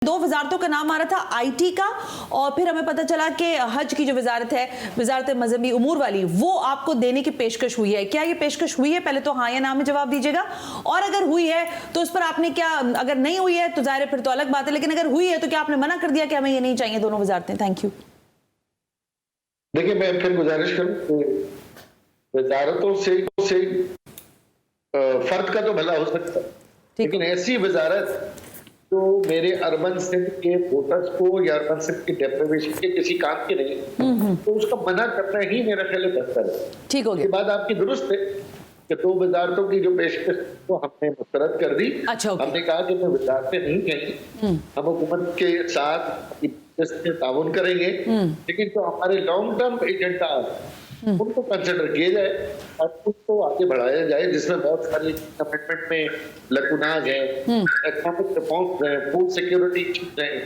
दो वजारतों का नाम आ रहा था, आईटी का और फिर हमें पता चला कि हज की जो वजारत है, वजारत मजहबी उमूर वाली, वो आपको देने की पेशकश हुई है। क्या ये पेशकश हुई है? पहले तो हाँ या ना में जवाब दीजिएगा। और अगर हुई है तो उस पर आपने क्या, अगर नहीं हुई है तो जाहिर है फिर तो अलग बात है, लेकिन अगर हुई है तो क्या आपने मना कर दिया कि हमें ये नहीं चाहिए दोनों वजारतें? Thank you. देखिए, मैं फिर गुजारिश करूं, वजारतों से फर्द का तो भला हो सकता है, लेकिन ऐसी वजारत जो मेरे अर्बन सिंध के वोटर्स को या अर्बन सिंध के डेप्रिवेशन के किसी काम के नहीं, तो उसका मना करना ही मेरा ख्याल बेहतर है। ठीक हो गया। बात आपकी दुरुस्त है कि दो वजारतों की जो पेशकश को हमने मुस्तरद कर दी। अच्छा, हमने कहा कि मैं वजारतें नहीं कहीं, हम हुकूमत के साथ ताउन करेंगे, लेकिन जो हमारे लॉन्ग टर्म एजेंडा उनको कंसिडर किया जाए और उसको आगे बढ़ाया जाए, जिसमें बहुत सारे कमिटमेंट में लकुनाज है, इकोनॉमिक रिफॉर्म्स है, फूड सिक्योरिटी इश्यूज हैं,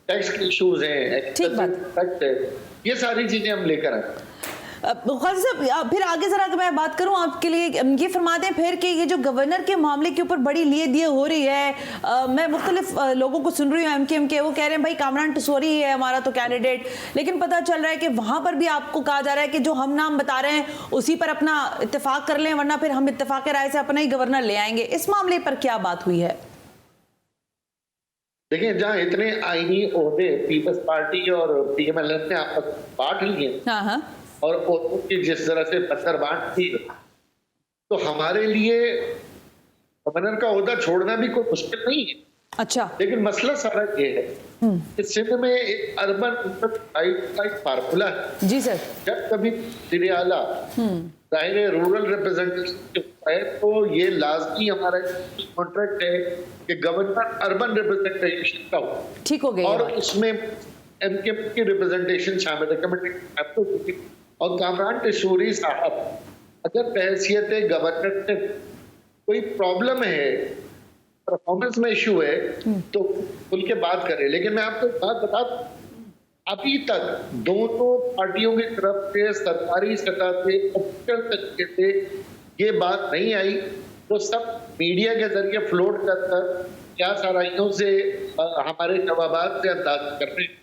टैक्स के इश्यूज हैं, टैक्स है, ये सारी चीजें हम लेकर आए। खालिद साहब, फिर आगे जरा मैं बात करूं आपके लिए, ये फरमा दें फिर कि ये जो गवर्नर के मामले के ऊपर बड़ी लिए दिए हो रही है, मैं मुख्तलिफ लोगों को सुन रही हूँ, एमकेएम के, वो कह रहे हैं भाई कामरान टसोरी है हमारा तो कैंडिडेट, लेकिन पता चल रहा है कि वहां पर भी आपको कहा जा रहा है कि जो हम नाम बता रहे हैं उसी पर अपना इत्तेफाक कर लें, वरना फिर हम इत्तेफाक राय से अपना ही गवर्नर ले आएंगे। इस मामले पर क्या बात हुई है? देखिए, जहाँ इतने आईनी ओहदे पीपल्स पार्टी और पीएमएलएन ने आपस में बांट लिए, हाँ, और उनकी जिस तरह से पत्थर बांट थी, तो हमारे लिए गवर्नर का ओहदा छोड़ना भी कोई मुश्किल नहीं है। अच्छा, लेकिन मसला सारा ये है कि सिंध में एक अर्बन फार्मूला है। जी सर। जब कभी वज़ीर आला जाहिर रूरल रिप्रेजेंटेशन है, तो ये लाजमी हमारा कॉन्ट्रैक्ट है कि गवर्नर अर्बन रिप्रेजेंटेशन का हो। ठीक हो गया। और उसमें एमकेएम की रिप्रेजेंटेशन शामिल है। और कामरान टसोरी साहब अगर बहैसियत गवर्नर से कोई प्रॉब्लम है, परफॉर्मेंस में इशू है, तो खुल के बात करें। लेकिन मैं आपको एक बात बता दूं, अभी तक दोनों पार्टियों की तरफ से सरकारी सतह से ऑफिशियल तरीके से ये बात नहीं आई, तो सब मीडिया के जरिए फ्लोट कर क्या साराइयों से हमारे जवाबात से अंदाजा कर रहे हैं,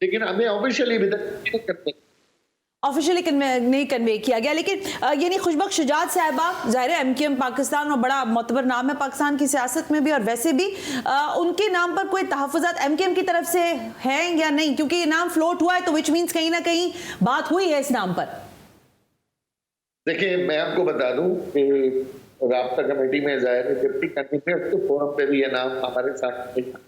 लेकिन हमें ऑफिशियली भी नहीं करते, ऑफिशियली नहीं कन्वे किया गया। लेकिन यानी खुशबख्श शुजात साहिबा, ज़ाहिर है एमकेएम पाकिस्तान और बड़ा मोतबर नाम है पाकिस्तान की सियासत में भी और वैसे भी, उनके नाम पर कोई तहफ़्फ़ुज़ात एमकेएम की तरफ से हैं या नहीं? क्योंकि ये नाम फ्लोट हुआ है तो विच मीन्स कहीं ना कहीं बात हुई है इस नाम पर। देखिए, मैं आपको बता दूं कि राब्ता कमेटी में ज़ाहिर है डिप्टी कन्वीनर के फोरम पे भी ये नाम हमारे साथ,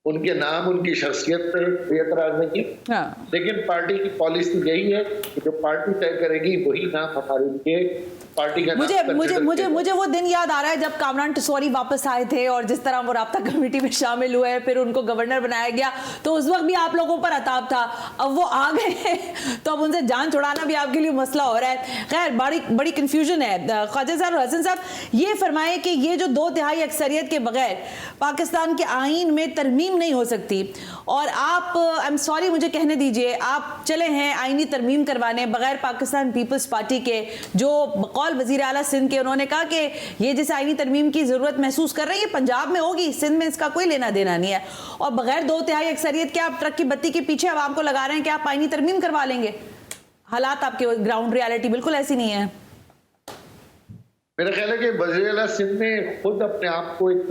उनके नाम उनकी शख्सियत पे एतराज नहीं किया। हाँ। लेकिन पार्टी की पॉलिसी यही है कि जो पार्टी तय करेगी वही नाम हमारे लिए पार्टी का मुझे वो दिन याद आ रहा है जब कामरान टसोरी वापस आए थे और जिस तरह वो राब्ता कमेटी में शामिल हुए, फिर उनको गवर्नर बनाया गया, तो उस वक्त भी आप लोगों पर अताब था। अब वो आ गए तो अब उनसे जान छुड़ाना भी आपके लिए मसला हो रहा है। खैर, बड़ी कंफ्यूजन है। ख्वाजा साहब और हसन साहब, ये फरमाएं कि ये जो 2/3 अक्सरियत के बगैर पाकिस्तान के आईन में तरमीम नहीं हो सकती, और आप, आई एम सॉरी मुझे कहने दीजिए, आप चले हैं आईनी तरमीम करवाने बगैर पाकिस्तान पीपल्स पार्टी के, जो बकौल वजीर आला सिंध के उन्होंने कहा कि ये जिस आईनी तरमीम की जरूरत महसूस कर रहे हैं ये पंजाब में होगी, सिंध में इसका कोई लेना देना नहीं है, और बगैर 2/3 अक्सरियत के आप ट्रक की बत्ती के पीछे आवाम को लगा रहे हैं कि आप आईनी तरमीम करवा लेंगे। हालात आपके ग्राउंड रियलिटी बिल्कुल ऐसी नहीं है। मेरा ख्याल है कि वज़ीर आला सिंध ने खुद अपने आप को एक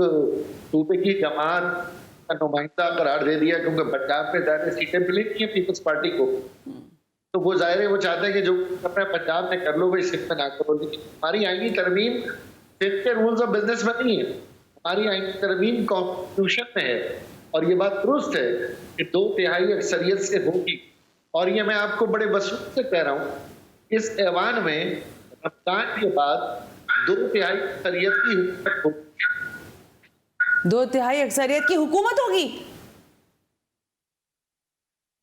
सूबे की जमात का नुमाइंदा करार दे दिया, क्योंकि पंजाब में ज़्यादा सीटें मिली नहीं है पीपल्स पार्टी को, तो वो जाहिर है वो चाहते हैं कि जो अपने पंजाब में कर लो भाई सिंध में ना करो। लेकिन हमारी आईनी तरमीम सिंध के रूल्स ऑफ बिजनेस में नहीं है, हमारी आईनी तरमीम कॉन्स्टिट्यूशन में है, और ये बात दुरुस्त है कि 2/3 अक्सरियत से होगी। और ये मैं आपको बड़े वसूल से कह रहा हूँ, इस ऐवान में रमजान के बाद 2/3 अक्सरियत की हुकूमत होगी। 2/3 अक्सरियत की हुकूमत होगी?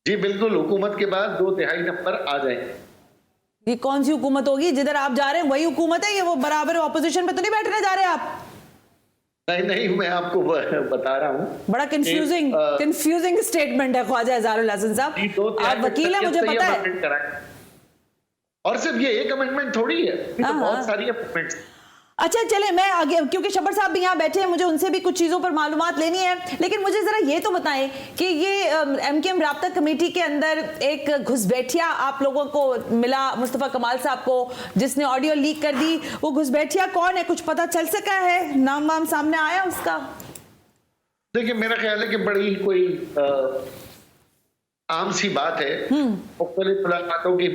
जी बिल्कुल, हुकूमत के बाद 2/3 नंबर आ जाएंगे। ये कौन सी हुकूमत होगी? जिधर आप जा रहे हैं वही हुकूमत है? ये वो बराबर ऑपोजिशन पे तो नहीं बैठने जा रहे आप? नहीं, मैं आपको बता रहा हूँ। बड़ा कंफ्यूजिंग स्टेटमेंट है ख्वाजा इज़हारुल हसन साहब, आप वकील हैं मुझे पता है। और सिर्फ ये एक अमेंडमेंट थोड़ी है, तो बहुत सारी अमेंडमेंट्स। अच्छा चले, मैं आगे, क्योंकि शब्बर साहब भी यहाँ बैठे हैं, मुझे उनसे भी कुछ चीजों पर मालूमात लेनी है, लेकिन मुझे जरा ये तो बताएं कि ये एमकेएम राब्ता कमेटी के अंदर एक घुसपैठिया आप लोगों को मिला, मुस्तफा कमाल साहब को, जिसने ऑडियो लीक कर दी। वो घुसपैठिया कौन है, कुछ पता चल सका है, नाम वाम सामने आया उसका? देखिए, मेरा ख्याल है कि बड़ी कोई आम सी बात है, मुख्तलिफ मुलाकातों की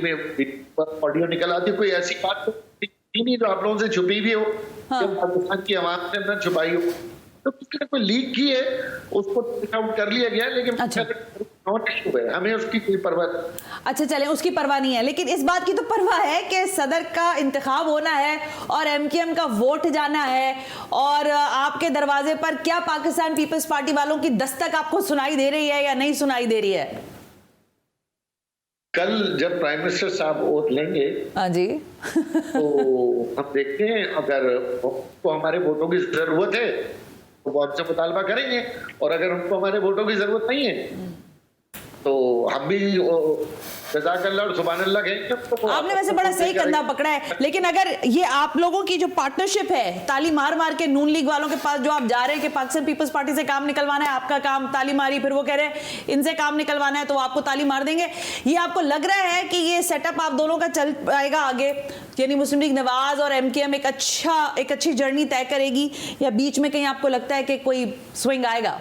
ऑडियो निकल आती, कोई ऐसी बात तो नहीं जो आप लोगों से छुपी भी हो, हाँ। पाकिस्तान की आवाम ने न छुपाई हो, तो किसी ने कोई लीक की है, उसको आउट कर लिया गया, लेकिन अच्छा। हमें उसकी कोई परवाह नहीं। अच्छा चलें, उसकी परवाह नहीं है, लेकिन इस बात की तो परवाह है कि सदर का इंतखाब होना है और एमकेएम का वोट जाना है, और आपके दरवाजे पर क्या पाकिस्तान पीपल्स पार्टी वालों की दस्तक आपको सुनाई दे रही है या नहीं सुनाई दे रही है? कल जब प्राइम मिनिस्टर साहब ओथ लेंगे, हाँ जी, तो हम देखते हैं, अगर उनको हमारे वोटों की जरूरत है तो वो हमसे मुतालबा करेंगे, और अगर उनको हमारे वोटों की जरूरत नहीं है तो हम भी जज़ाकल्लाह और सुभानअल्लाह कहेंगे। तो आपने वैसे बड़ा सही कंधा पकड़ा है, लेकिन अगर ये आप लोगों की जो पार्टनरशिप है, ताली मार मार के नून लीग वालों के पास जो आप जा रहे हैं कि पाकिस्तान पीपल्स पार्टी से काम निकलवाना है, आपका काम ताली मारी, फिर वो कह रहे हैं इनसे काम निकलवाना है तो आपको ताली मार देंगे, ये आपको लग रहा है कि ये सेटअप आप दोनों का चल पाएगा आगे, यानी मुस्लिम लीग नवाज और एमकेएम एक अच्छी जर्नी तय करेगी, या बीच में कहीं आपको लगता है कि कोई स्विंग आएगा?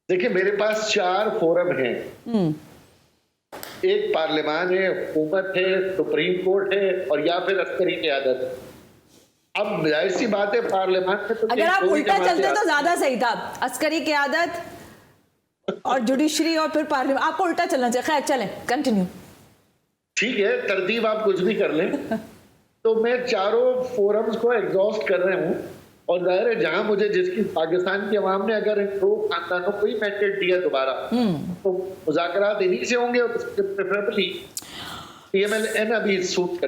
देखिए, मेरे पास 4 फोरम हैं, एक पार्लियामान है, हुकूमत है, सुप्रीम कोर्ट है, और या फिर अस्करी क़यादत है। अब जाहिर सी बात है, पार्लियामान में तो अगर आप उल्टा चलते तो ज्यादा सही था, अस्करी क़यादत और जुडिशरी और फिर पार्लियामान, आपको उल्टा चलना चाहिए। खैर चलें, कंटिन्यू। ठीक है, तरतीब आप कुछ भी कर लें। तो मैं चारों फोरम्स को एग्जॉस्ट कर रहा हूँ, और जाहिर है जहां मुझे जिसकी पाकिस्तान की अवाम ने अगर इन 2 खानदानों को ही मैंडेट दिया दोबारा, तो मुज़ाकरात इन्हीं से होंगे, और प्रेफरेबली पीएमएलएन अभी सूट कर